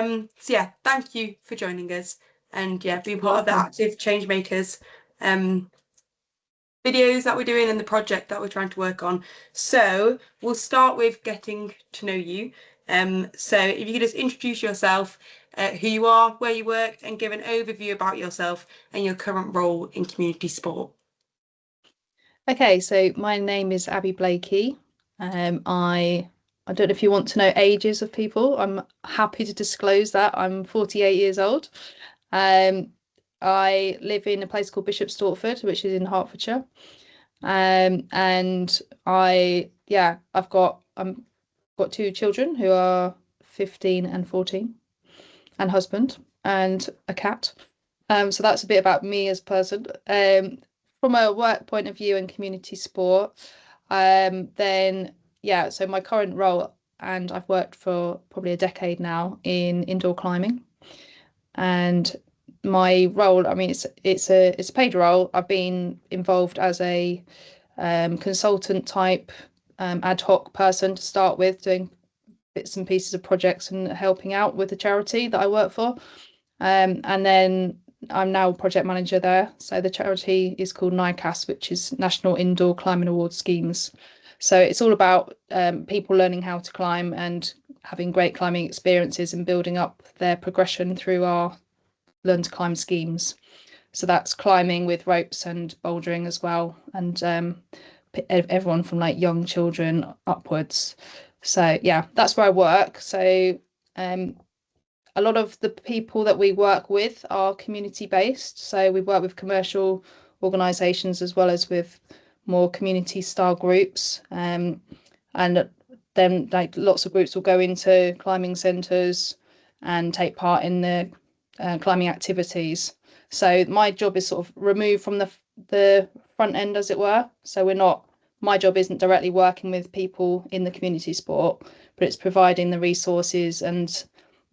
So yeah, thank you for joining us and yeah, being part of the Welcome. active Changemakers videos that we're doing and the project that we're trying to work on. So we'll start with getting to know you. So if you could just introduce yourself, who you are, where you work, and give an overview about yourself and your current role in community sport. Okay, so my name is Abbie Blakey. I don't know if you want to know ages of people. I'm happy to disclose that I'm 48 years old. Um, I live in a place called Bishop Stortford, which is in Hertfordshire. And I've got two children who are 15 and 14, and husband and a cat. So that's a bit about me as a person. From a work point of view and community sport, then yeah, so my current role, and I've worked for probably a decade now in indoor climbing. And my role, I mean, it's a paid role. I've been involved as a consultant type ad hoc person to start with, doing bits and pieces of projects and helping out with the charity that I work for. And then I'm now project manager there. So the charity is called NICAS, which is National Indoor Climbing Award Schemes. So it's all about people learning how to climb and having great climbing experiences and building up their progression through our Learn to Climb schemes. So that's climbing with ropes and bouldering as well, and everyone from like young children upwards. So yeah, that's where I work. So um, a lot of the people that we work with are community based. So we work with commercial organisations as well as with more community style groups. And then like lots of groups will go into climbing centres and take part in the climbing activities. So my job is sort of removed from the front end, as it were. So we're not. My job isn't directly working with people in the community sport, but it's providing the resources and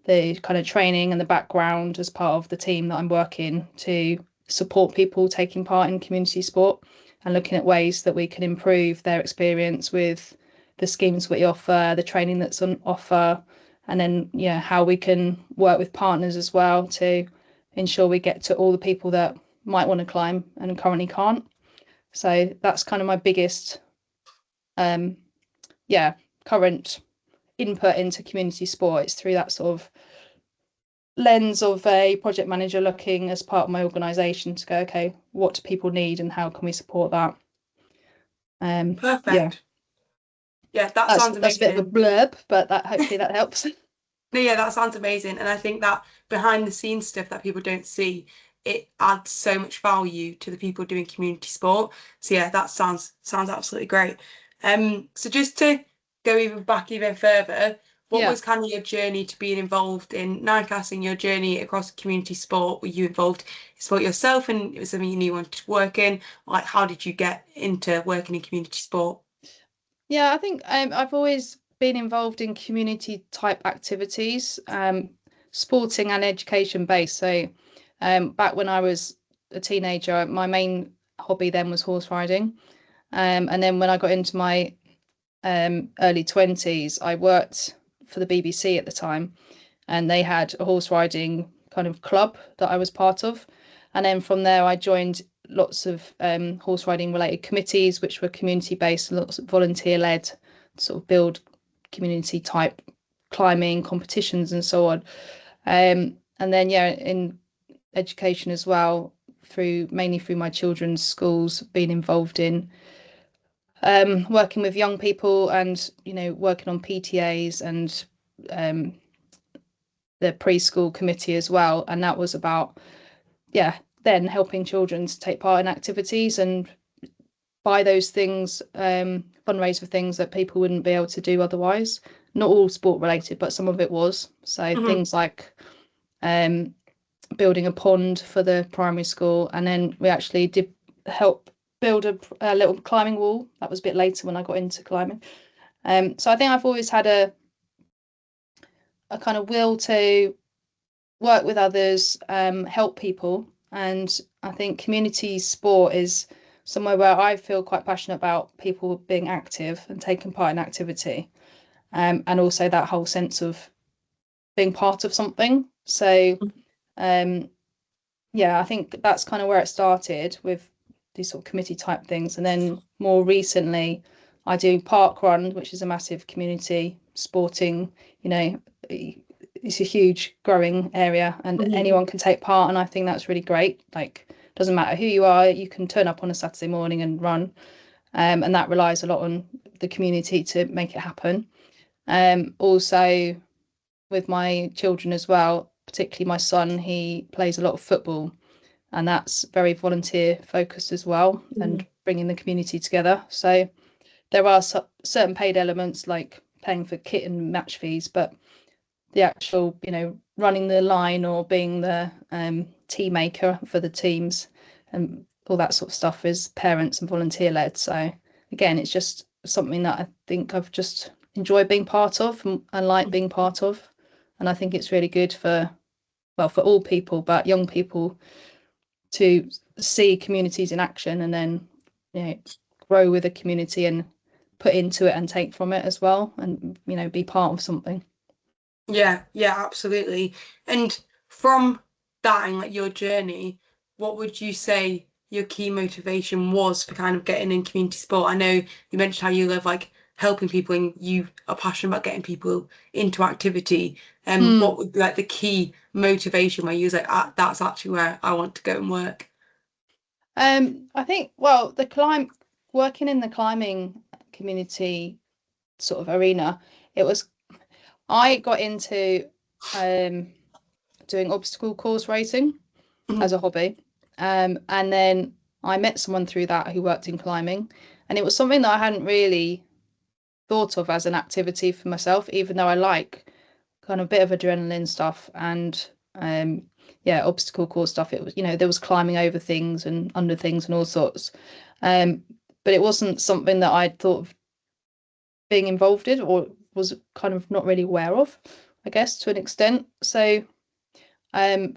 the kind of training and the background as part of the team that I'm working to support people taking part in community sport and looking at ways that we can improve their experience with the schemes we offer, the training that's on offer, and then yeah, how we can work with partners as well to ensure we get to all the people that might want to climb and currently can't. So that's kind of my biggest um yeah, current input into community sport. It's through that sort of lens of a project manager looking as part of my organisation to go, okay, what do people need and how can we support that? Yeah, Perfect. Yeah, that that's sounds that's a bit of a amazing. blurb, but that hopefully that helps. No, yeah, that sounds amazing. And I think that behind the scenes stuff that people don't see, it adds so much value to the people doing community sport. So yeah, that sounds absolutely great. So just to go even back even further, what Yeah. was kind of your journey to being involved in NICAS and your journey across community sport? Were you involved in sport yourself and it was something you knew you wanted to work in? Like, how did you get into working in community sport? Yeah, I think I've always been involved in community type activities, sporting and education based. So back when I was a teenager, my main hobby then was horse riding. And then when I got into my early 20s, I worked for the BBC at the time, and they had a horse riding kind of club that I was part of. And then from there, I joined lots of horse riding related committees, which were community based, lots of volunteer led, sort of build community type climbing competitions and so on. And then, yeah, in education as well, through mainly through my children's schools, being involved in working with young people and, you know, working on PTAs and um, the preschool committee as well. And that was about, yeah, then helping children to take part in activities and buy those things, fundraise for things that people wouldn't be able to do otherwise. Not all sport related, but some of it was. So Mhm. things like um, building a pond for the primary school. And then we actually did help build a little climbing wall. That was a bit later when I got into climbing. So I think I've always had a kind of will to work with others, help people. And I think community sport is somewhere where I feel quite passionate about people being active and taking part in activity. And also that whole sense of being part of something. So yeah, I think that's kind of where it started with these sort of committee type things. And then more recently, I do park run, which is a massive community sporting, you know, it's a huge growing area and anyone can take part. And I think that's really great. Like, doesn't matter who you are, you can turn up on a Saturday morning and run. And that relies a lot on the community to make it happen. Also, with my children as well, particularly my son, he plays a lot of football, and that's very volunteer focused as well, and bringing the community together. So there are certain paid elements like paying for kit and match fees, but the actual, you know, running the line or being the team maker for the teams and all that sort of stuff is parents and volunteer led. So again, it's just something that I think I've just enjoyed being part of and like being part of. And I think it's really good for, well, for all people, but young people to see communities in action and then, you know, grow with a community and put into it and take from it as well, and, you know, be part of something. Yeah, yeah, absolutely. And from that and like your journey, what would you say your key motivation was for kind of getting in community sport? I know you mentioned how you love like helping people and you are passionate about getting people into activity. What would be like the key motivation where you was like, ah, that's actually where I want to go and work? I think, well, working in the climbing community sort of arena, it was, I got into doing obstacle course racing as a hobby. And then I met someone through that who worked in climbing, and it was something that I hadn't really thought of as an activity for myself, even though I like kind of a bit of adrenaline stuff and yeah, obstacle course stuff. It was, you know, there was climbing over things and under things and all sorts. Um, but it wasn't something that I'd thought of being involved in or was kind of not really aware of, I guess, to an extent. So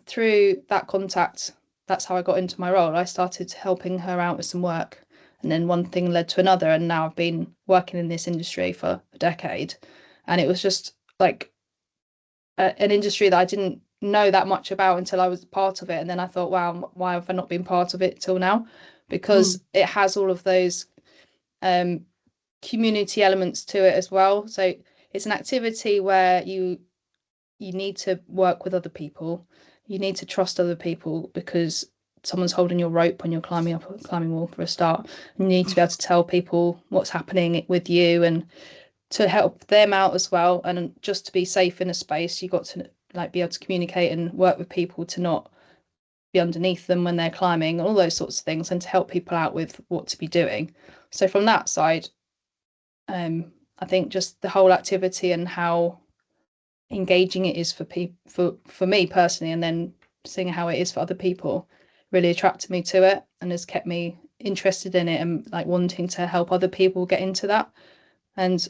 through that contact, that's how I got into my role. I started helping her out with some work, and then one thing led to another, and now I've been working in this industry for a decade. And it was just like an industry that I didn't know that much about until I was part of it. And then I thought, wow, why have I not been part of it till now? Because it has all of those um, community elements to it as well. So it's an activity where you need to work with other people. You need to trust other people because someone's holding your rope when you're climbing up a climbing wall for a start. You need to be able to tell people what's happening with you and to help them out as well. And just to be safe in a space, you got to like be able to communicate and work with people to not be underneath them when they're climbing, all those sorts of things, and to help people out with what to be doing. So from that side, I think just the whole activity and how engaging it is for people, for me personally, and then seeing how it is for other people really attracted me to it and has kept me interested in it and like wanting to help other people get into that. And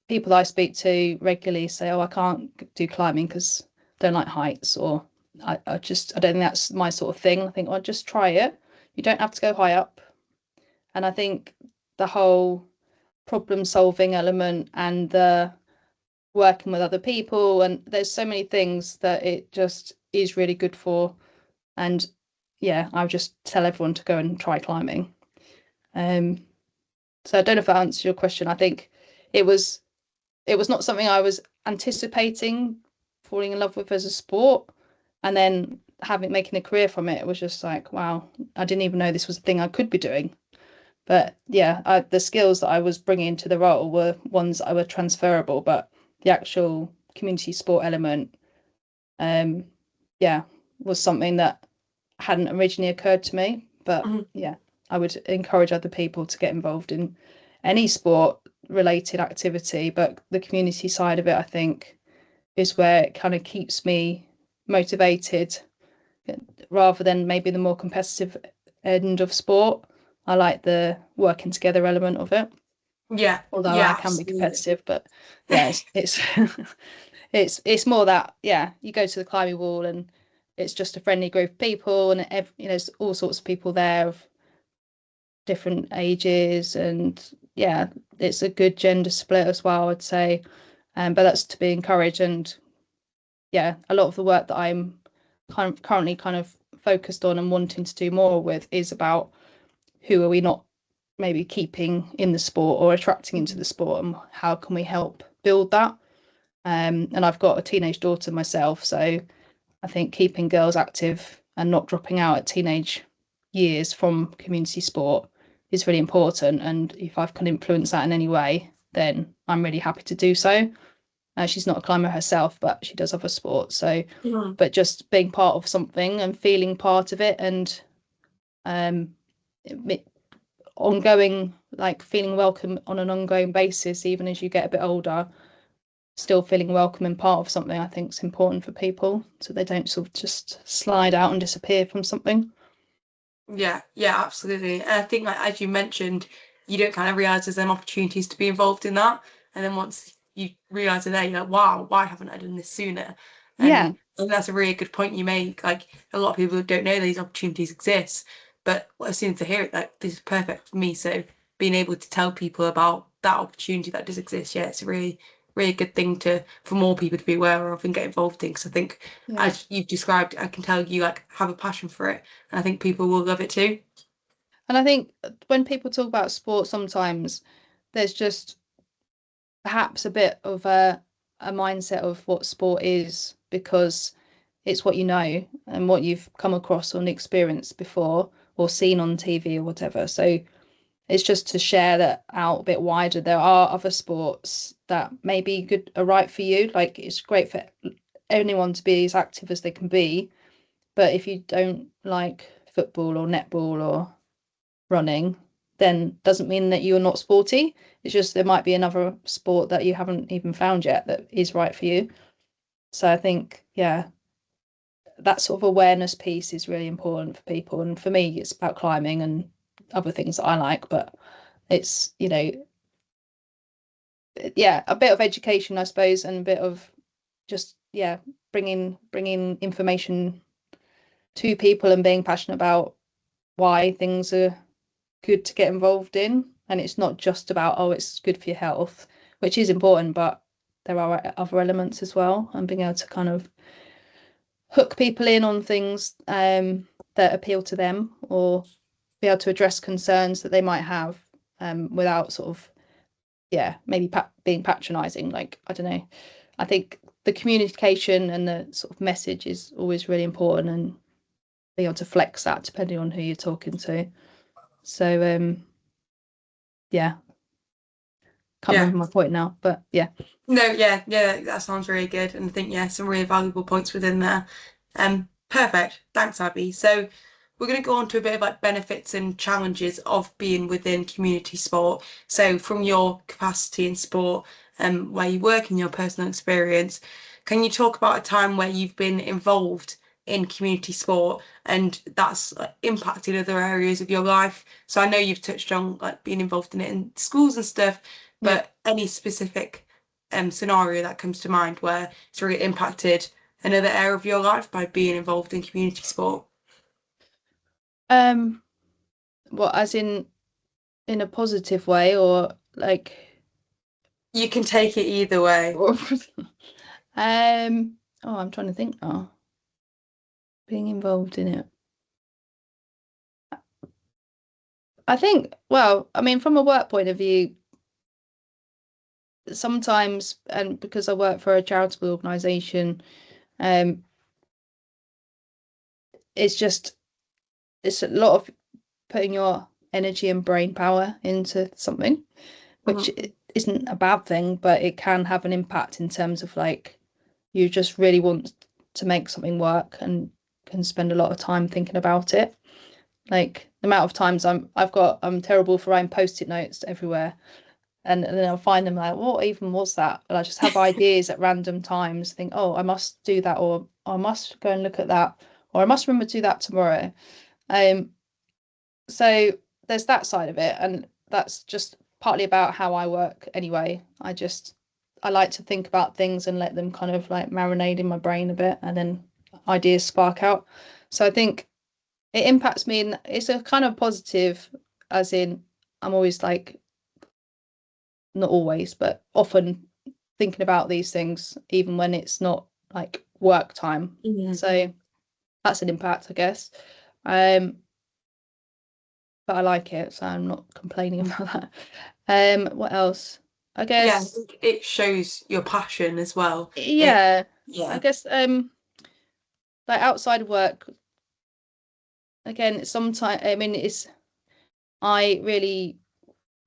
people that I speak to regularly say, oh, I can't do climbing because I don't like heights, or I don't think that's my sort of thing. I think, well, just try it. You don't have to go high up. And I think the whole problem solving element and the working with other people, and there's so many things that it just is really good for. And yeah, I would just tell everyone to go and try climbing. So I don't know if that answers your question. I think it was not something I was anticipating falling in love with as a sport, and then making a career from it. It was just like, wow, I didn't even know this was a thing I could be doing. But yeah, the skills that I was bringing to the role were ones that were transferable, but the actual community sport element, yeah, was something that hadn't originally occurred to me. But yeah, I would encourage other people to get involved in any sport related activity, but the community side of it, I think, is where it kind of keeps me motivated rather than maybe the more competitive end of sport. I like the working together element of it, Yeah, although I yeah, can be absolutely. competitive. But yeah, it's it's more that, yeah, you go to the climbing wall and it's just a friendly group of people, and you know, there's all sorts of people there of different ages, and yeah, it's a good gender split as well, I'd say. But that's to be encouraged, and yeah, a lot of the work that I'm currently kind of focused on and wanting to do more with is about who are we not maybe keeping in the sport or attracting into the sport, and how can we help build that. And I've got a teenage daughter myself, so I think keeping girls active and not dropping out at teenage years from community sport is really important. And if I can influence that in any way, then I'm really happy to do so. She's not a climber herself, but she does other sports. So, but just being part of something and feeling part of it, and ongoing, like feeling welcome on an ongoing basis, even as you get a bit older, still feeling welcome and part of something, I think is important for people, so they don't sort of just slide out and disappear from something. Yeah, absolutely. And I think, like, as you mentioned, you don't kind of realize there's them opportunities to be involved in that. And then once you realize it there, you're like, wow, why haven't I done this sooner? Yeah. And that's a really good point you make. Like, a lot of people don't know these opportunities exist, but as soon as they hear it, like, this is perfect for me. So being able to tell people about that opportunity that does exist, yeah, it's a really, really good thing for more people to be aware of and get involved in. Because I think, as you've described, I can tell you like have a passion for it. And I think people will love it too. And I think when people talk about sport, sometimes there's just perhaps a bit of a mindset of what sport is, because it's what you know and what you've come across or experienced before or seen on TV or whatever. So it's just to share that out a bit wider. There are other sports that maybe good are right for you. Like, it's great for anyone to be as active as they can be, but if you don't like football or netball or running, then doesn't mean that you're not sporty. It's just there might be another sport that you haven't even found yet that is right for you. So I think, yeah, that sort of awareness piece is really important for people. And for me, it's about climbing and other things that I like, but it's, yeah, a bit of education, I suppose, and a bit of just, yeah, bringing information to people and being passionate about why things are good to get involved in. And it's not just about, oh, it's good for your health, which is important, but there are other elements as well, and being able to kind of hook people in on things that appeal to them, or be able to address concerns that they might have, without sort of, yeah, maybe being patronizing. Like, I don't know, I think the communication and the sort of message is always really important, and being able to flex that depending on who you're talking to. So yeah, can't Yeah. remember my point now, but yeah. No, that sounds really good. And I think, yeah, some really valuable points within there. Perfect. Thanks, Abbie. So we're going to go on to a bit of like benefits and challenges of being within community sport. So from your capacity in sport, where you work and your personal experience, can you talk about a time where you've been involved in community sport and that's like, impacted other areas of your life? So I know you've touched on like being involved in it in schools and stuff, Yeah. but any specific scenario that comes to mind where it's really impacted another area of your life by being involved in community sport? Well, as in a positive way, or like, You can take it either way. or, oh, I'm trying to think now. Being involved in it. I think, well, I mean, from a work point of view, sometimes, and because I work for a charitable organisation, um, it's just, it's a lot of putting your energy and brain power into something, which Mhm. isn't a bad thing, but it can have an impact in terms of like, you just really want to make something work and can spend a lot of time thinking about it. Like, the amount of times I'm terrible for writing post-it notes everywhere, and then I'll find them like, what even was that? And I just have ideas at random times, think, oh, I must do that, or I must go and look at that, or I must remember to do that tomorrow. Um, so there's that side of it, and that's just partly about how I work anyway. I like to think about things and let them kind of like marinate in my brain a bit, and then ideas spark out. So I think it impacts me, and it's a kind of positive, as in I'm always like, not always, but often thinking about these things, even when it's not like work time. Mhm. So that's an impact, I guess. But I like it, so I'm not complaining about that. What else? I Yeah, I guess, think it shows your passion as well. yeah, I Yeah. guess, like outside of work, again, sometimes, I mean, I really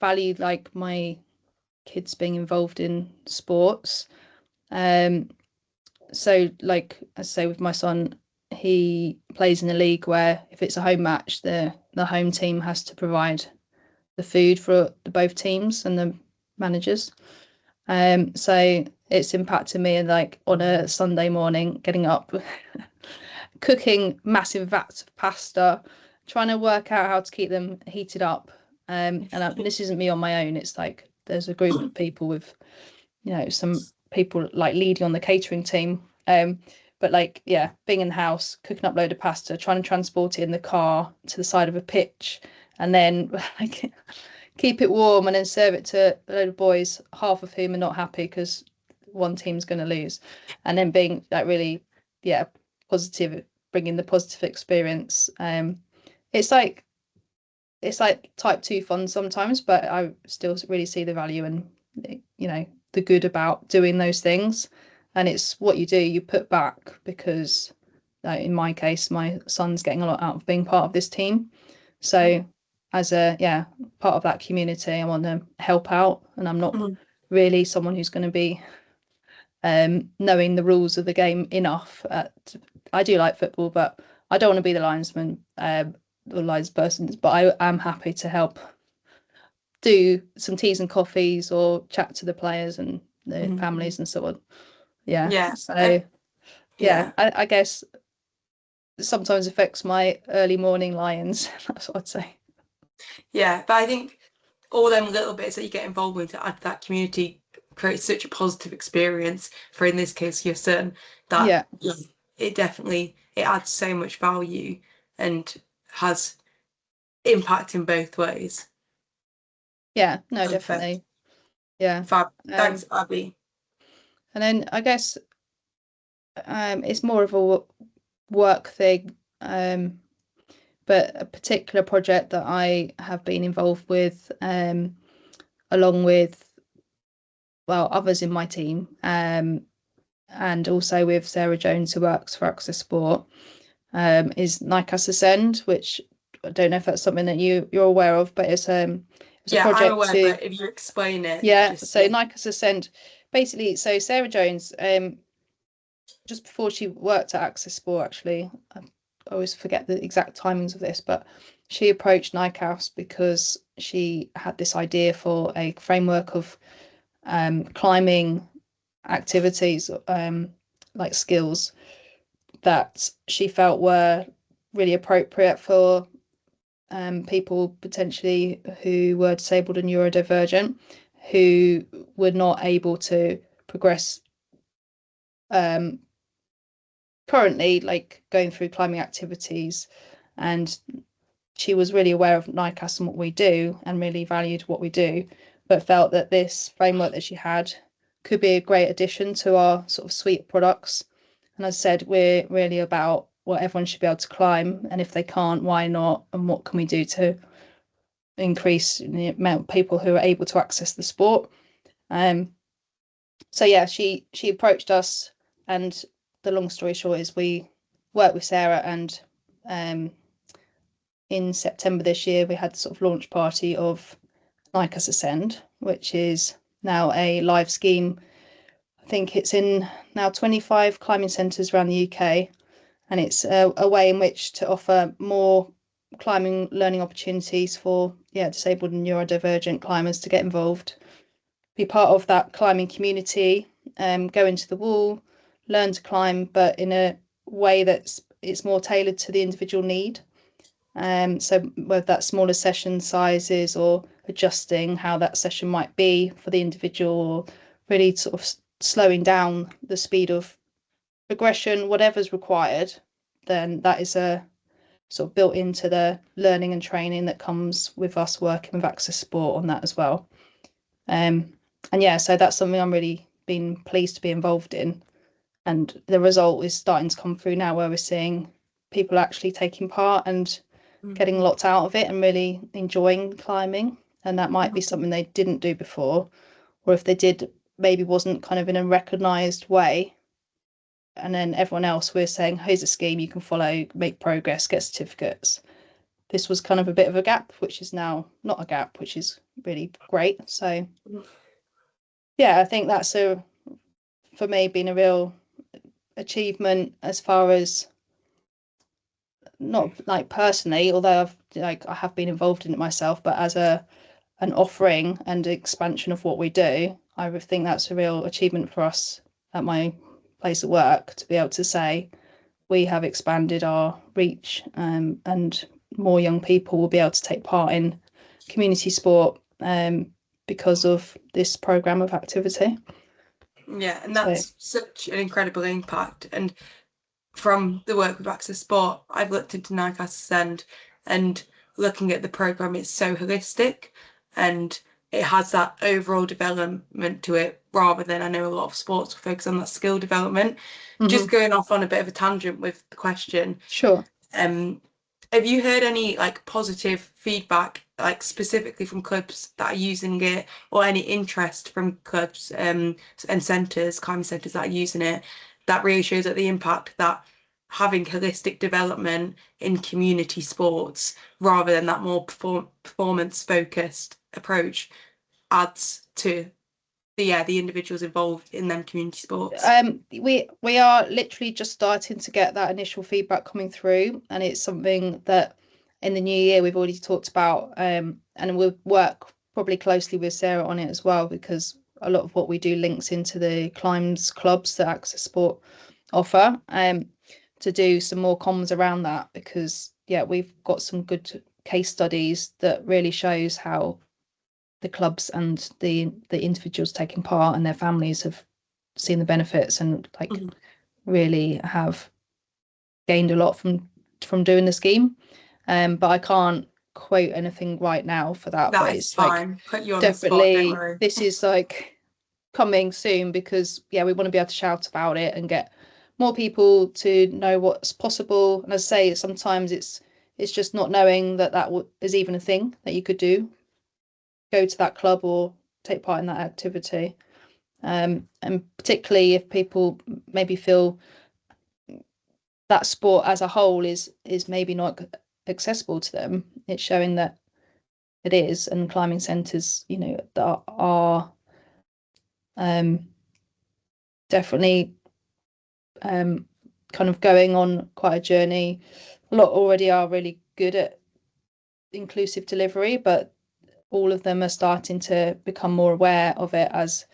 value like my kids being involved in sports. So like I say with my son, he plays in a league where if it's a home match, the home team has to provide the food for the both teams and the managers. So it's impacted me, and like on a Sunday morning, getting up, cooking massive vats of pasta, trying to work out how to keep them heated up. This isn't me on my own. It's like there's a group of people with, some people like leading on the catering team. But like, yeah, being in the house, cooking up a load of pasta, trying to transport it in the car to the side of a pitch, and then like keep it warm and then serve it to a load of boys, half of whom are not happy because one team's going to lose, and then being like really, yeah, positive, bringing the positive experience. It's like type 2 fun sometimes, but I still really see the value and the good about doing those things. And it's what you do, you put back because in my case, my son's getting a lot out of being part of this team. So as a part of that community, I want to help out, and I'm not Mhm. really someone who's going to be knowing the rules of the game enough. I do like football, but I don't want to be the linesman or lines person. But I am happy to help do some teas and coffees or chat to the players and the Mhm. families and so on. Yeah. Yeah. So Yeah. I guess sometimes affects my early morning lions. That's what I'd say. Yeah. But I think all them little bits that you get involved with to add to that community creates such a positive experience for, in this case, your son, that Yeah. it definitely it adds so much value and has impact in both ways. Yeah. No, Perfect. definitely. Yeah. Fab. Um, Thanks, Abbie. and then I guess it's more of a work thing. But a particular project that I have been involved with, along with others in my team, and also with Sarah Jones, who works for Access Sport, is NICAS Ascend, which I don't know if that's something that you're aware of, but it's a Yeah, I'm project aware, to but if you explain it, yeah. just So NICAS Ascend, basically, so Sarah Jones, just before she worked at Access Sport, actually, I always forget the exact timings of this, but she approached NICAS because she had this idea for a framework of climbing activities, like skills that she felt were really appropriate for people potentially who were disabled and neurodivergent, who were not able to progress currently, like going through climbing activities. And she was really aware of NICAS and what we do and really valued what we do, but felt that this framework that she had could be a great addition to our sort of suite of products. And as I said, we're really about what everyone should be able to climb, and if they can't, why not, and what can we do to increase the amount of people who are able to access the sport. So yeah, she approached us, and the long story short is we worked with Sarah, and in September this year we had the sort of launch party of NICAS Ascend, which is now a live scheme. I think it's in now 25 climbing centres around the UK, and it's a way in which to offer more climbing learning opportunities for disabled and neurodivergent climbers to get involved, be part of that climbing community, go into the wall, learn to climb, but in a way it's more tailored to the individual need. So whether that's smaller session sizes or adjusting how that session might be for the individual, or really sort of slowing down the speed of progression, whatever's required, then that is a sort of built into the learning and training that comes with us working with Access Sport on that as well. And yeah, so that's something I'm really been pleased to be involved in. And the result is starting to come through now, where we're seeing people actually taking part and getting lots out of it and really enjoying climbing. And that might be something they didn't do before, or if they did, maybe wasn't kind of in a recognised way. And then everyone else, we're saying, here's a scheme you can follow, make progress, get certificates. This was kind of a bit of a gap, which is now not a gap, which is really great. So yeah, I think that's for me, been a real achievement, as far as, not like personally, although I have been involved in it myself, but as an offering and expansion of what we do, I would think that's a real achievement for us at my place of work, to be able to say we have expanded our reach, and more young people will be able to take part in community sport because of this programme of activity. Yeah, and that's such an incredible impact. And from the work with Access Sport, I've looked into Nike Ascend, and looking at the programme, it's so holistic and it has that overall development to it, rather than, I know a lot of sports will focus on that skill development. Just going off on a bit of a tangent with the question. Sure. Have you heard any like positive feedback, like specifically from clubs that are using it, or any interest from clubs and centres, climbing centres that are using it, that really shows that the impact that having holistic development in community sports, rather than that more performance focused approach, adds to the individuals involved in them community sports? We are literally just starting to get that initial feedback coming through, and it's something that in the new year we've already talked about, and we'll work probably closely with Sarah on it as well, because a lot of what we do links into the climbs clubs that Access Sport offer, to do some more comms around that, because yeah, we've got some good case studies that really shows how the clubs and the individuals taking part and their families have seen the benefits, and like really have gained a lot from doing the scheme. But I can't quote anything right now for that. That But is it's fine. like, Put you on the spot, don't definitely worry. this is like coming soon, because yeah, we want to be able to shout about it and get more people to know what's possible. And as I say, sometimes it's just not knowing that is even a thing that you could do, go to that club or take part in that activity. And particularly if people maybe feel that sport as a whole is maybe not accessible to them, it's showing that it is. And climbing centres, you know, that are definitely kind of going on quite a journey. A lot already are really good at inclusive delivery, but all of them are starting to become more aware of it as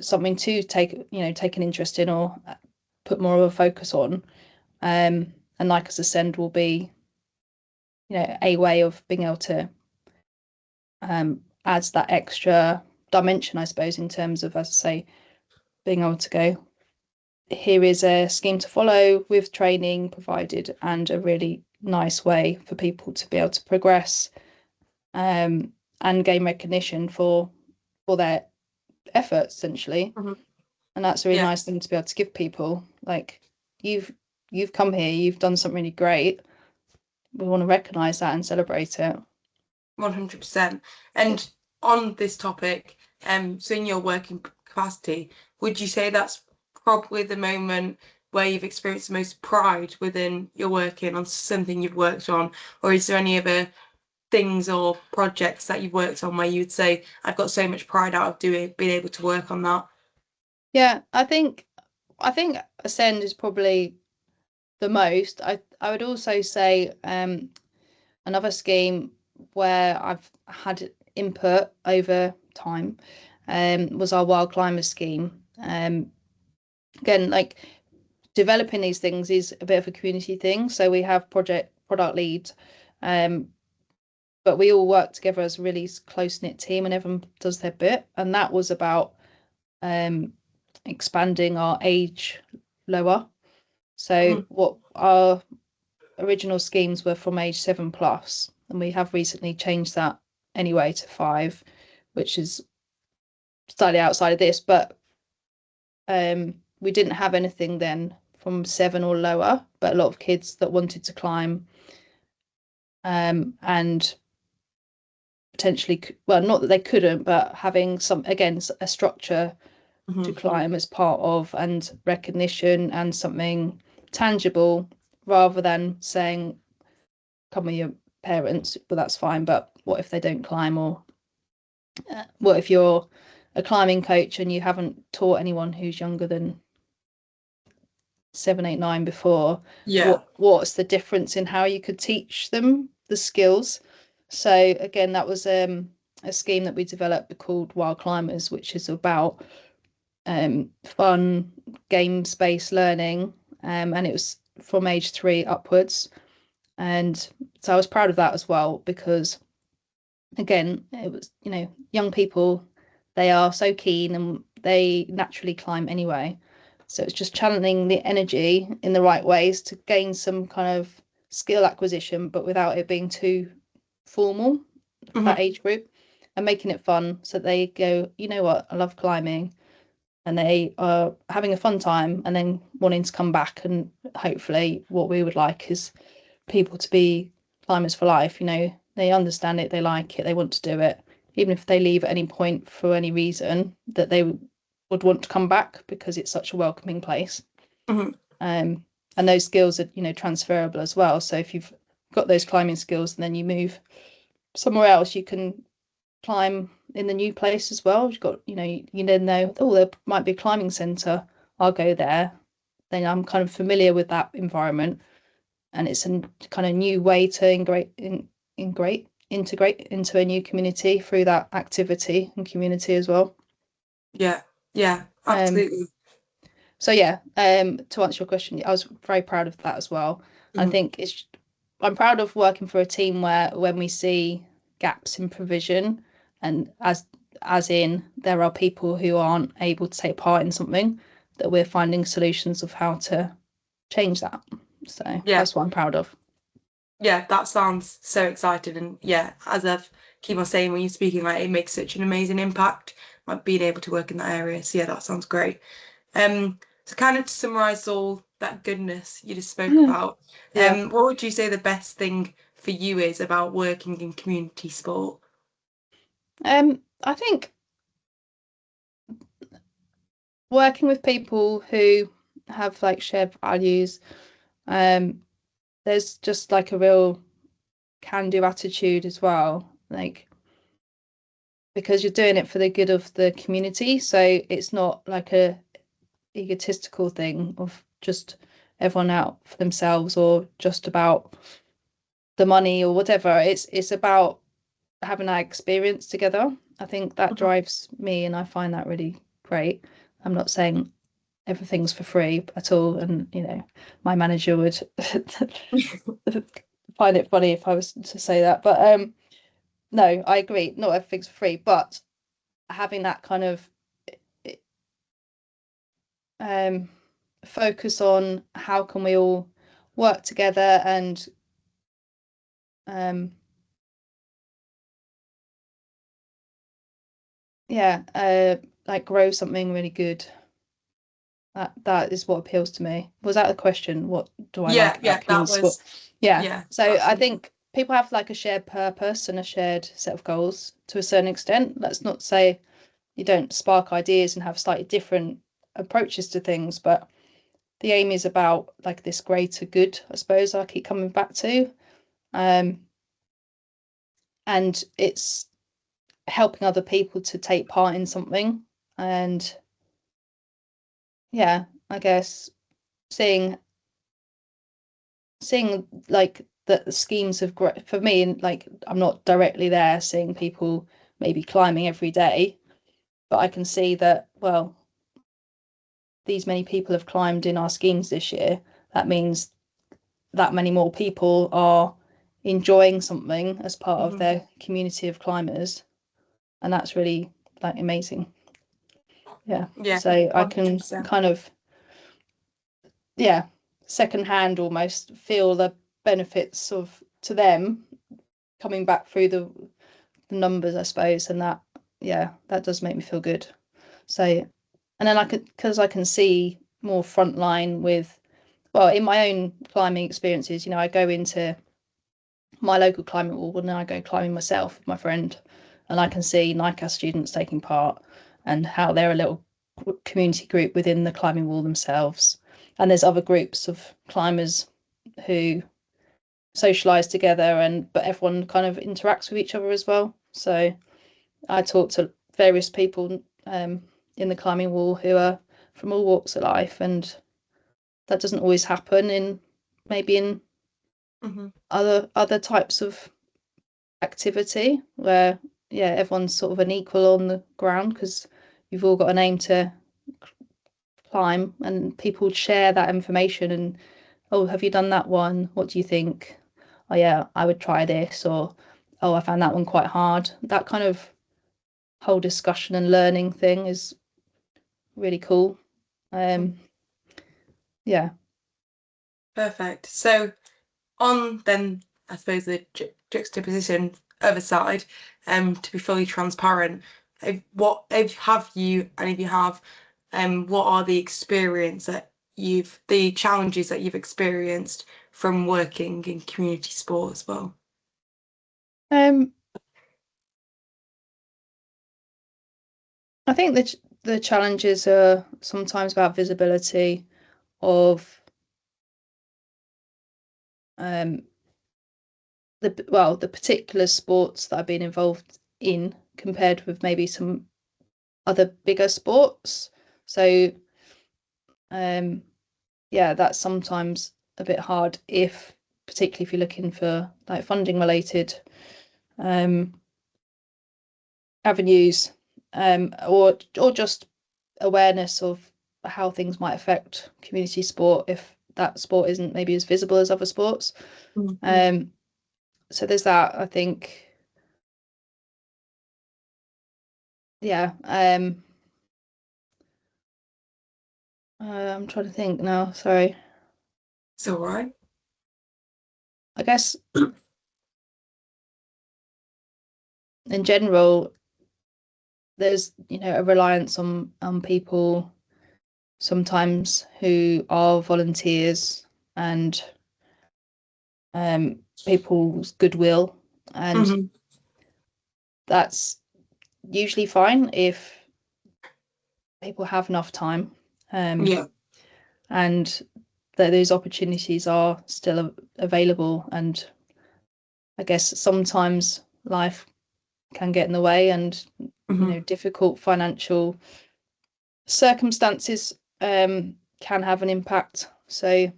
something to take an interest in, or put more of a focus on. And like as Ascend will be, you know, a way of being able to add that extra dimension, I suppose, in terms of, as I say, being able to go, here is a scheme to follow with training provided and a really nice way for people to be able to progress, and gain recognition for their efforts, essentially. And that's a really nice thing to be able to give people. Like, you've come here, you've done something really great. We want to recognise that and celebrate it. 100%. And on this topic, so in your working capacity, would you say that's probably the moment where you've experienced the most pride within your working on something you've worked on? Or is there any other things or projects that you've worked on where you would say, I've got so much pride out of being able to work on that? Yeah, I think Ascend is probably the most. I would also say another scheme where I've had input over time was our Wild Climbers scheme. Again, like, developing these things is a bit of a community thing. So we have product leads, but we all work together as a really close-knit team, and everyone does their bit. And that was about expanding our age lower. So what our original schemes were from age 7+, and we have recently changed that anyway to 5, which is slightly outside of this, but we didn't have anything then from 7 or lower, but a lot of kids that wanted to climb, and potentially, well, not that they couldn't, but having a structure to climb as part of, and recognition and something tangible, rather than saying, come with your parents, but that's fine, but what if they don't climb? Or what if you're a climbing coach and you haven't taught anyone who's younger than 7, 8, 9 before? What's the difference in how you could teach them the skills? So again, that was a scheme that we developed called Wild Climbers, which is about fun, games-based learning, and it was from age 3 upwards. And so I was proud of that as well, because again, it was, young people, they are so keen and they naturally climb anyway. So it's just channeling the energy in the right ways to gain some kind of skill acquisition, but without it being too formal for that age group, and making it fun, so they go, you know what, I love climbing, and they are having a fun time and then wanting to come back. And hopefully what we would like is people to be climbers for life. They understand it, they like it, they want to do it, even if they leave at any point for any reason, that they would want to come back because it's such a welcoming place. And those skills are transferable as well. So if you've got those climbing skills and then you move somewhere else, you can climb in the new place as well. You've got, you then know, oh, there might be a climbing centre, I'll go there. Then I'm kind of familiar with that environment, and it's a kind of new way to integrate into a new community through that activity and community as well. Yeah, absolutely. So yeah, to answer your question, I was very proud of that as well. I think I'm proud of working for a team where, when we see gaps in provision, and as in there are people who aren't able to take part in something, that we're finding solutions of how to change that. So that's what I'm proud of. Yeah, that sounds so exciting. And as I've keep on saying when you're speaking, like, it makes such an amazing impact, like being able to work in that area. So that sounds great. So kind of to summarize all that goodness you just spoke about, what would you say the best thing for you is about working in community sport? I think working with people who have like shared values, there's just like a real can-do attitude as well, like, because you're doing it for the good of the community. So it's not like a egotistical thing of just everyone out for themselves, or just about the money or whatever. It's about having that experience together. I think that drives me, and I find that really great. I'm not saying everything's for free at all, and my manager would find it funny if I was to say that, but no, I agree, not everything's for free, but having that kind of focus on how can we all work together and like grow something really good. That is what appeals to me. Was that a question? What do I like about community sport? So absolutely. I think people have like a shared purpose and a shared set of goals to a certain extent. Let's not say you don't spark ideas and have slightly different approaches to things, but the aim is about like this greater good, I suppose I keep coming back to. And it's helping other people to take part in something. And I guess seeing like the schemes of growth for me, and like I'm not directly there seeing people maybe climbing every day, but I can see that, well, these many people have climbed in our schemes this year. That means that many more people are enjoying something as part of their community of climbers, and that's really like amazing. So 100%. I can kind of secondhand almost feel the benefits of to them coming back through the numbers, I suppose, and that does make me feel good. So, and then because I can see more frontline with, well, in my own climbing experiences, I go into my local climbing wall and then I go climbing myself with my friend, and I can see NICAS students taking part and how they're a little community group within the climbing wall themselves. And there's other groups of climbers who socialize together, but everyone kind of interacts with each other as well. So I talk to various people in the climbing wall who are from all walks of life, and that doesn't always happen in other types of activity where everyone's sort of an equal on the ground because you've all got an aim to climb, and people share that information and, oh, have you done that one? What do you think? Oh yeah, I would try this, or oh, I found that one quite hard. That kind of whole discussion and learning thing is really cool. Yeah. Perfect. So on then, I suppose the juxtaposition other side, to be fully transparent, have you, and if you have, what are the the challenges that you've experienced from working in community sport as well? I think the challenges are sometimes about visibility of the particular sports that I've been involved in compared with maybe some other bigger sports. So that's sometimes a bit hard, particularly if you're looking for like funding related avenues, or just awareness of how things might affect community sport if that sport isn't maybe as visible as other sports. So there's that, I think. I'm trying to think now, sorry. It's all right. I guess in general there's a reliance on people sometimes who are volunteers and people's goodwill, and that's usually fine if people have enough time, and that those opportunities are still available. And I guess sometimes life can get in the way, and difficult financial circumstances can have an impact. So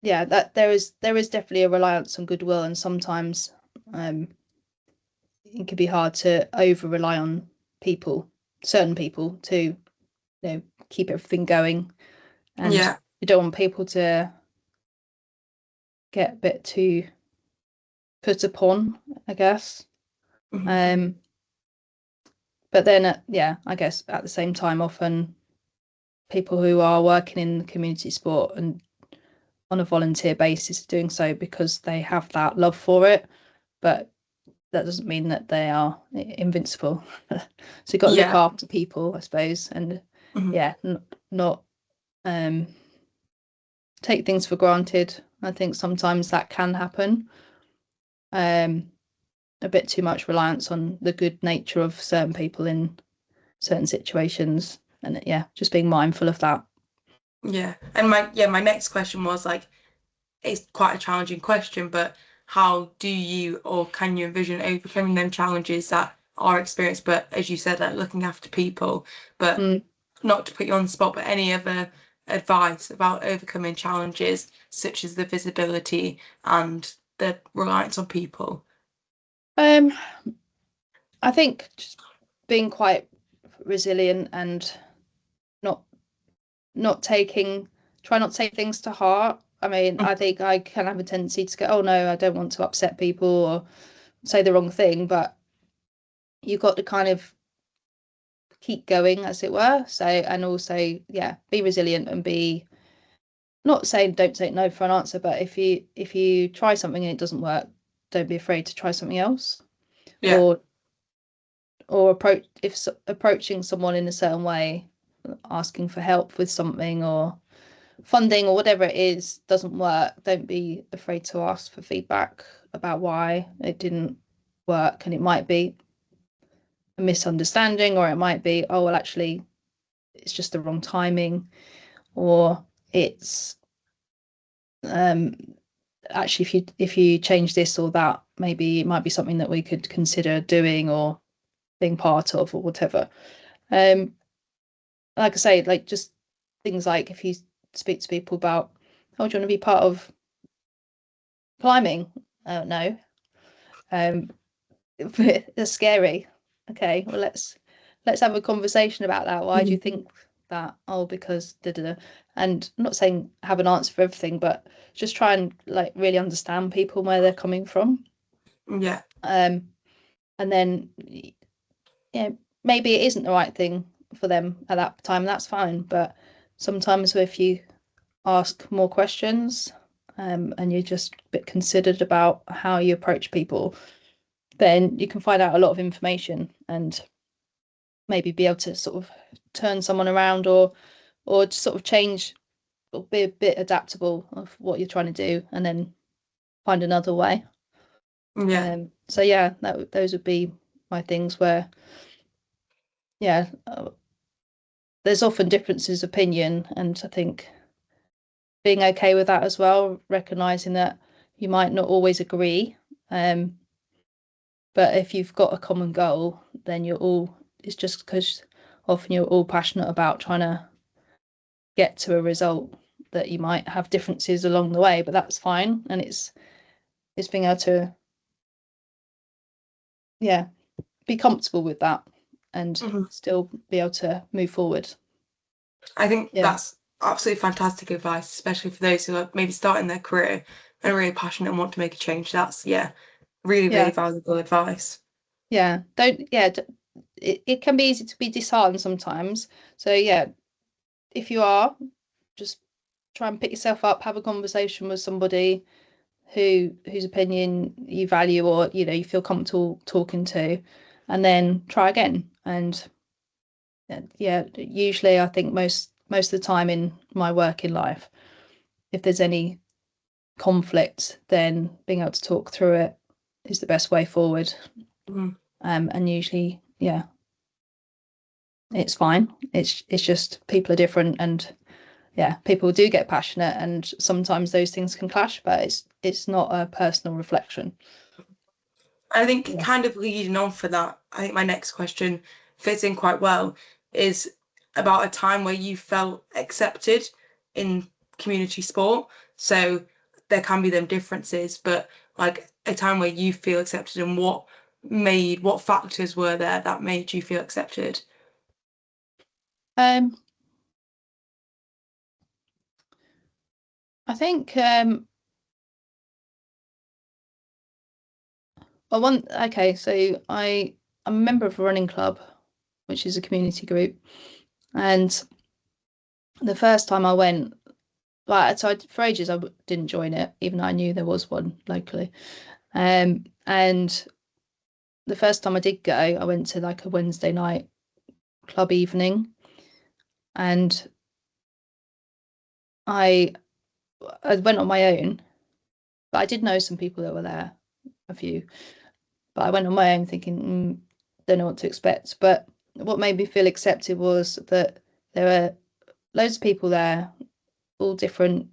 that there is definitely a reliance on goodwill, and sometimes it can be hard to over rely on certain people to keep everything going, and you don't want people to get a bit too put upon, I guess. But then I guess at the same time, often people who are working in community sport and on a volunteer basis doing so because they have that love for it, but that doesn't mean that they are invincible. So you've got to look after people, I suppose, and not take things for granted. I think sometimes that can happen. A bit too much reliance on the good nature of certain people in certain situations, and just being mindful of that. And my next question was like, it's quite a challenging question, but how do you, or can you envision overcoming them challenges that are experienced, but as you said, like looking after people, but not to put you on the spot, but any other advice about overcoming challenges such as the visibility and the reliance on people? I think just being quite resilient and try not to take things to heart. I mean, I think I can have a tendency to go, oh no, I don't want to upset people or say the wrong thing, but you've got to kind of keep going, as it were. So, and also, be resilient and be not saying don't take no for an answer, but if you try something and it doesn't work, don't be afraid to try something else. Or approaching someone in a certain way asking for help with something or funding or whatever it is doesn't work, don't be afraid to ask for feedback about why it didn't work. And it might be a misunderstanding, or it might be, oh, well, actually, it's just the wrong timing, or it's actually if you change this or that, maybe it might be something that we could consider doing or being part of or whatever. Like I say, like just things like if you speak to people about, oh, do you want to be part of climbing? No. It's scary. Okay, well let's have a conversation about that. Why do you think that? Oh, because da da da. And I'm not saying have an answer for everything, but just try and like really understand people, where they're coming from. Yeah. And then maybe it isn't the right thing for them at that time, that's fine. But sometimes if you ask more questions, and you're just a bit considered about how you approach people, then you can find out a lot of information and maybe be able to sort of turn someone around, or just sort of change or be a bit adaptable of what you're trying to do, and then find another way. Yeah. So yeah, those would be my things where, yeah, there's often differences of opinion, and I think being okay with that as well, recognizing that you might not always agree, but if you've got a common goal, then it's just because often you're all passionate about trying to get to a result, that you might have differences along the way, but that's fine. And it's being able to, yeah, be comfortable with that and still be able to move forward. I think Yeah. that's absolutely fantastic advice, especially for those who are maybe starting their career and are really passionate and want to make a change. That's, yeah, really, really Yeah. valuable advice. Yeah. It can be easy to be disheartened sometimes. So yeah, if you are, just try and pick yourself up, have a conversation with somebody whose opinion you value, or you feel comfortable talking to, and then try again. And yeah, usually I think most of the time in my working life, if there's any conflict, then being able to talk through it is the best way forward. And usually, yeah, it's fine. It's just people are different, and yeah, people do get passionate, and sometimes those things can clash, but it's not a personal reflection. I think kind of leading on for that, I think my next question fits in quite well, is about a time where you felt accepted in community sport. So there can be them differences, but like a time where you feel accepted, and what factors were there that made you feel accepted? I think so I'm a member of a running club, which is a community group, and the first time I went, for ages I didn't join it, even though I knew there was one locally. And the first time I did go, I went to like a Wednesday night club evening, and I went on my own, but I did know some people that were there, a few. But I went on my own thinking, don't know what to expect. But what made me feel accepted was that there were loads of people there, all different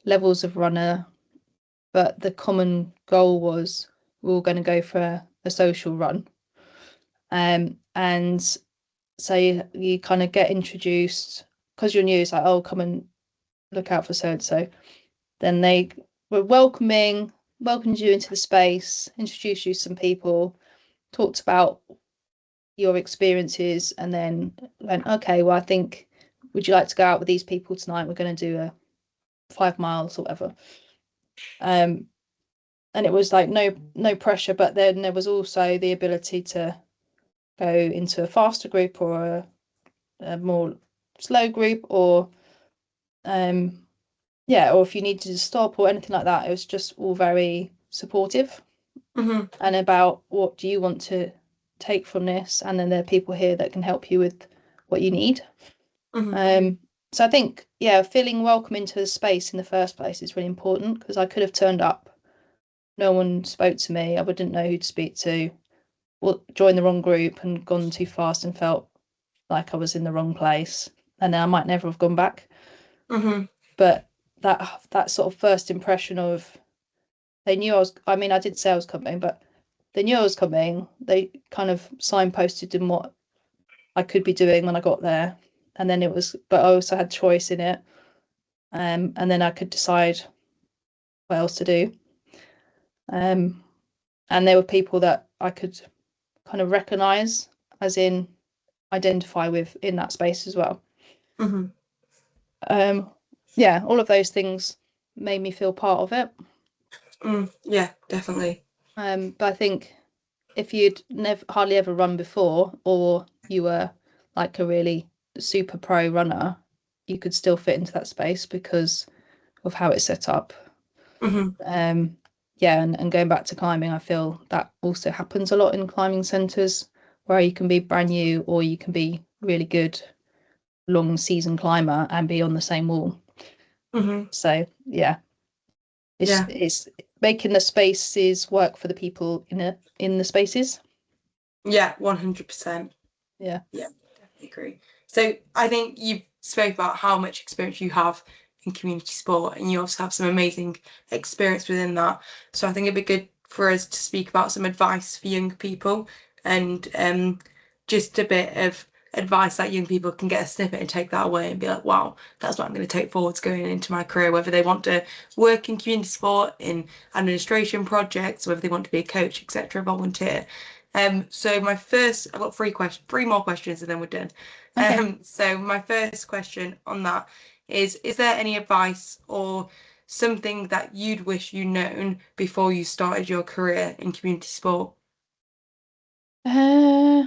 levels of runner, but the common goal was we're all going to go for a social run. And so you kind of get introduced, because you're new, it's like, oh, come and look out for so and so. Then they were welcomed you into the space, introduced you to some people, talked about your experiences, and then went, okay, well, I think, would you like to go out with these people tonight? We're going to do a 5 miles or whatever. And it was like no pressure, but then there was also the ability to go into a faster group, or a more slow group, or or if you needed to stop or anything like that. It was just all very supportive, and about what do you want to take from this, and then there are people here that can help you with what you need. So I think, yeah, feeling welcome into the space in the first place is really important, because I could have turned up, no one spoke to me, I wouldn't know who to speak to, or joined the wrong group and gone too fast and felt like I was in the wrong place, and then I might never have gone back. But that sort of first impression of, they knew I mean, I did say I was coming, but they knew I was coming. They kind of signposted in what I could be doing when I got there. And then but I also had choice in it. And then I could decide what else to do. And there were people that I could kind of recognise, as in identify with in that space as well. Yeah, all of those things made me feel part of it. Yeah, definitely. But I think if you'd never hardly ever run before, or you were like a really super pro runner, you could still fit into that space because of how it's set up. Yeah, and going back to climbing, I feel that also happens a lot in climbing centres, where you can be brand new or you can be really good long season climber and be on the same wall. So yeah, it's making the spaces work for the people in the spaces. Yeah, 100%. Yeah, definitely agree. So I think you spoke about how much experience you have in community sport, and you also have some amazing experience within that. So I think it'd be good for us to speak about some advice for young people, and just a bit of advice that young people can get a snippet and take that away and be like, wow, that's what I'm going to take forwards going into my career, whether they want to work in community sport, in administration projects, whether they want to be a coach, etc., volunteer. So I've got three more questions, and then we're done. okay. So my first question on that is there any advice or something that you'd wish you'd known before you started your career in community sport? Uh,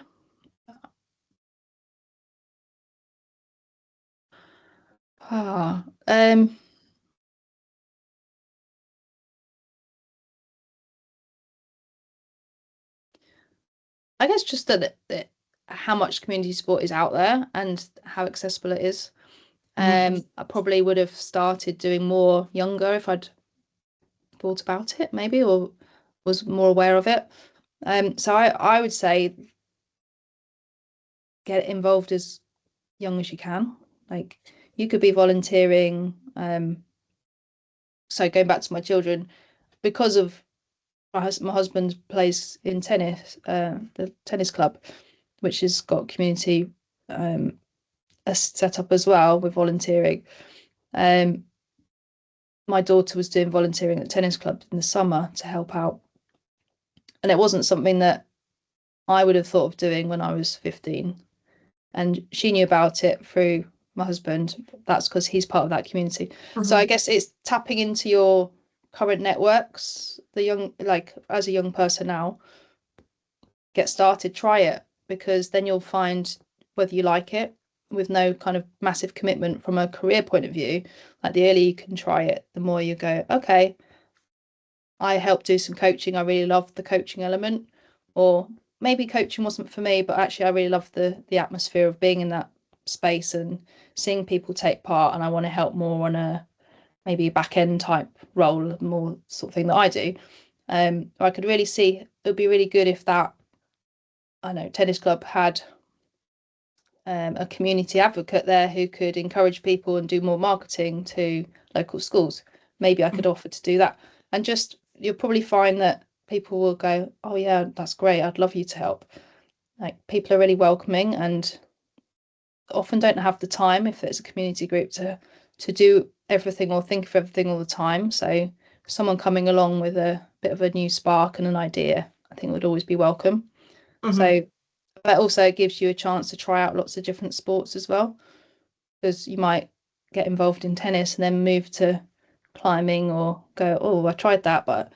ah, um, I guess just that how much community sport is out there and how accessible it is. I probably would have started doing more younger if I'd thought about it, maybe, or was more aware of it. So I would say get involved as young as you can. Like, you could be volunteering. So going back to my children, because of my husband plays in tennis, the tennis club, which has got community set up as well with volunteering. My daughter was doing volunteering at the tennis club in the summer to help out, and it wasn't something that I would have thought of doing when I was 15. And she knew about it through my husband. That's because he's part of that community. So I guess it's tapping into your current networks. Like, as a young person now, get started, try it, because then you'll find whether you like it, with no kind of massive commitment from a career point of view. Like, the earlier you can try it, the more you go, okay, I helped do some coaching, I really loved the coaching element. Or maybe coaching wasn't for me, but actually I really love the atmosphere of being in that space and seeing people take part, and I want to help more on a maybe back end type role, more sort of thing that I do. I could really see it would be really good if that, I know, tennis club had a community advocate there who could encourage people and do more marketing to local schools. Maybe I could offer to do that. And just, you'll probably find that people will go, oh yeah, that's great, I'd love you to help. Like, people are really welcoming and often don't have the time, if it's a community group, to do everything or think of everything all the time. So someone coming along with a bit of a new spark and an idea, I think, would always be welcome. So that also gives you a chance to try out lots of different sports as well, because you might get involved in tennis and then move to climbing, or go, oh, I tried that, but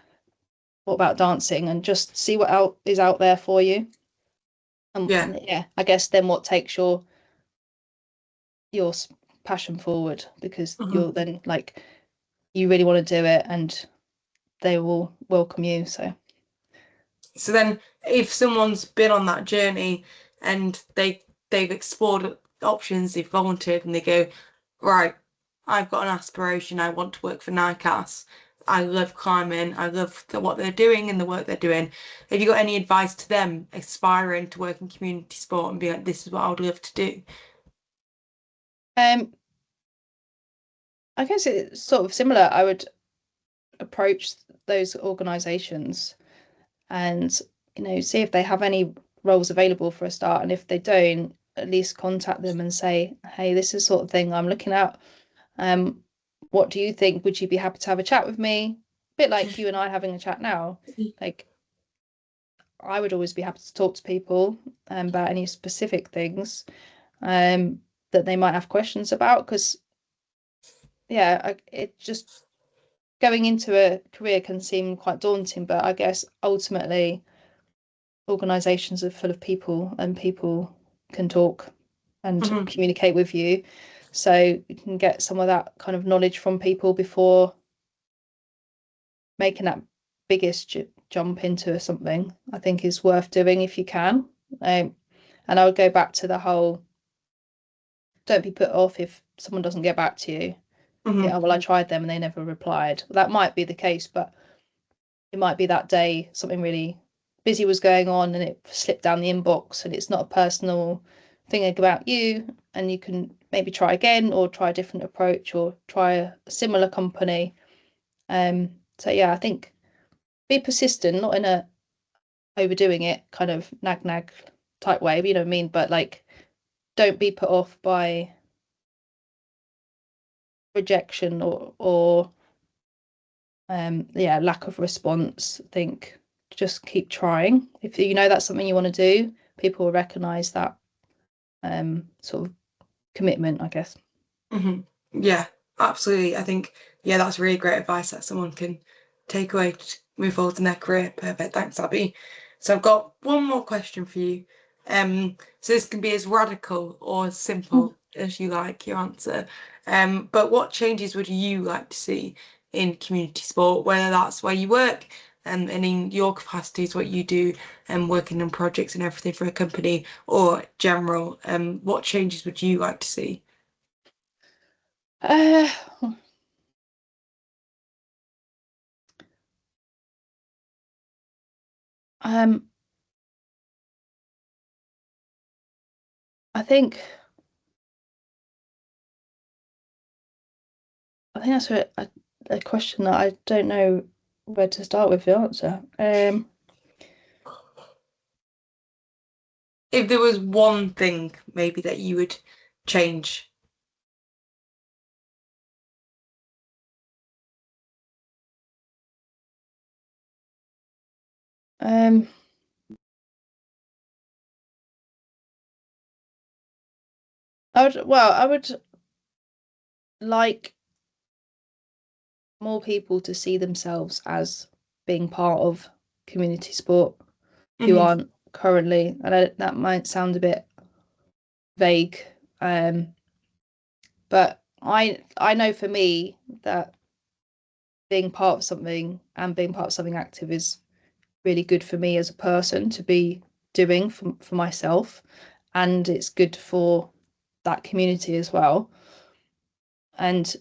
what about dancing? And just see what is out there for you. And yeah, I guess then what takes your passion forward, because you're then like, you really want to do it and they will welcome you. So then if someone's been on that journey and they've explored options, they've volunteered, and they go, right, I've got an aspiration, I want to work for NICAS. I love climbing, I love what they're doing and the work they're doing. Have you got any advice to them aspiring to work in community sport and be like, this is what I would love to do? I guess it's sort of similar. I would approach those organisations and, see if they have any roles available for a start. And if they don't, at least contact them and say, hey, this is the sort of thing I'm looking at. What do you think? Would you be happy to have a chat with me? A bit like you and I having a chat now. Like, I would always be happy to talk to people about any specific things that they might have questions about. Because, yeah, it just going into a career can seem quite daunting, but I guess ultimately organizations are full of people and people can talk and communicate with you. So you can get some of that kind of knowledge from people before making that biggest jump into something. I think is worth doing if you can. And I would go back to the whole, don't be put off if someone doesn't get back to you. Yeah, well, I tried them and they never replied. That might be the case, but it might be that day something really busy was going on and it slipped down the inbox, and it's not a personal thing about you, and you can maybe try again or try a different approach or try a similar company. So yeah, I think be persistent, not in a overdoing it kind of nag type way, but you know what I mean, but like don't be put off by rejection or lack of response. I think just keep trying. If you know that's something you want to do, people will recognize that sort of commitment, I guess. Yeah, absolutely. I think, yeah, that's really great advice that someone can take away to move forward in their career. Perfect. Thanks, Abbie. So I've got one more question for you. So this can be as radical or as simple as you like your answer. But what changes would you like to see in community sport, whether that's where you work and in your capacities, what you do and working on projects and everything for a company or general, what changes would you like to see? Uh, um, I think that's a question that I don't know where to start with the answer. If there was one thing maybe that you would change. Um, I would like more people to see themselves as being part of community sport who aren't currently, and that might sound a bit vague, but I know for me that being part of something and being part of something active is really good for me as a person to be doing for myself, and it's good for that community as well. And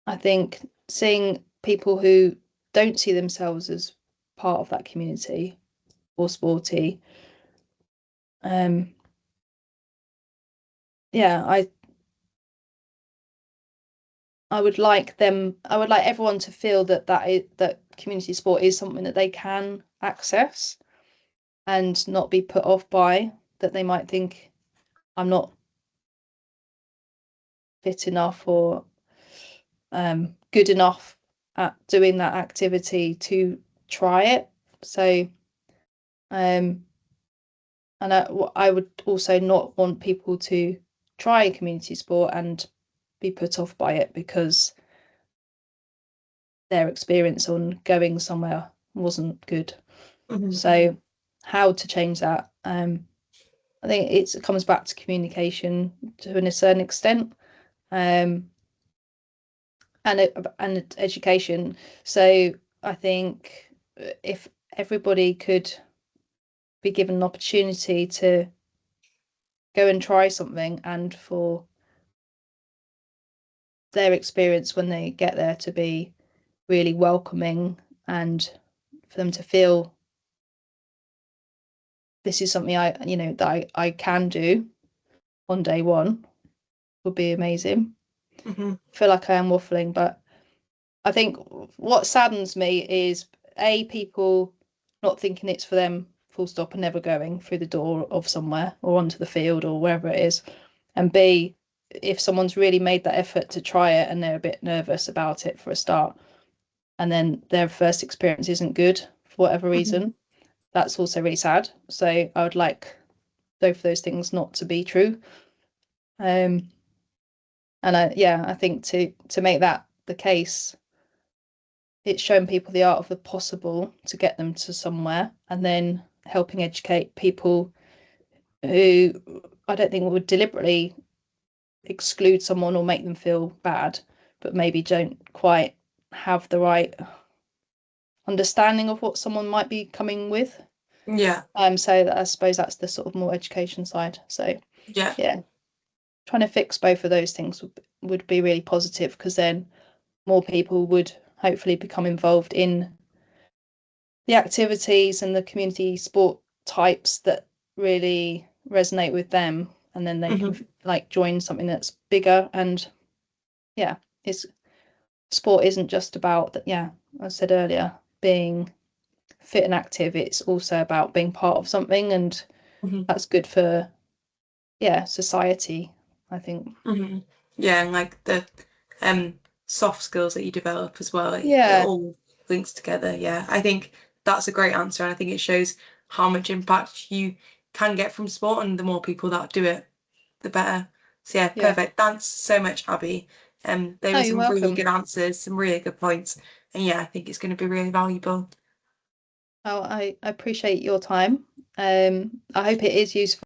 I think seeing people who don't see themselves as part of that community or sporty, um, yeah, I would like them. I would like everyone to feel that community sport is something that they can access and not be put off by, that they might think I'm not fit enough or good enough at doing that activity to try it. So, and I would also not want people to try a community sport and be put off by it because their experience on going somewhere wasn't good. So, how to change that? I think it comes back to communication to a certain extent, and education. So I think if everybody could be given an opportunity to go and try something, and for their experience when they get there to be really welcoming, and for them to feel this is something that I can do on day one would be amazing. Mm-hmm. I feel like I am waffling, but I think what saddens me is people not thinking it's for them, full stop, and never going through the door of somewhere or onto the field or wherever it is, and B, if someone's really made that effort to try it and they're a bit nervous about it for a start, and then their first experience isn't good for whatever reason, that's also really sad. So I would like both of those things not to be true. And I think to make that the case, it's showing people the art of the possible to get them to somewhere, and then helping educate people who I don't think would deliberately exclude someone or make them feel bad, but maybe don't quite have the right understanding of what someone might be coming with. Yeah. So I suppose that's the sort of more education side. So Yeah. yeah, trying to fix both of those things would be really positive, because then more people would hopefully become involved in the activities and the community sport types that really resonate with them, and then they can like join something that's bigger. And yeah, it's sport isn't just about that. Yeah, I said earlier, being fit and active, it's also about being part of something, and that's good for society, I think. Yeah, and like the soft skills that you develop as well, it Yeah, all links together. Yeah, I think that's a great answer, and I think it shows how much impact you can get from sport, and the more people that do it, the better. So yeah, yeah. perfect. Thanks so much, Abbie. There No, were you're some really welcome. good answers, some really good points, and yeah, I think it's going to be really valuable. Oh, I appreciate your time. I hope it is useful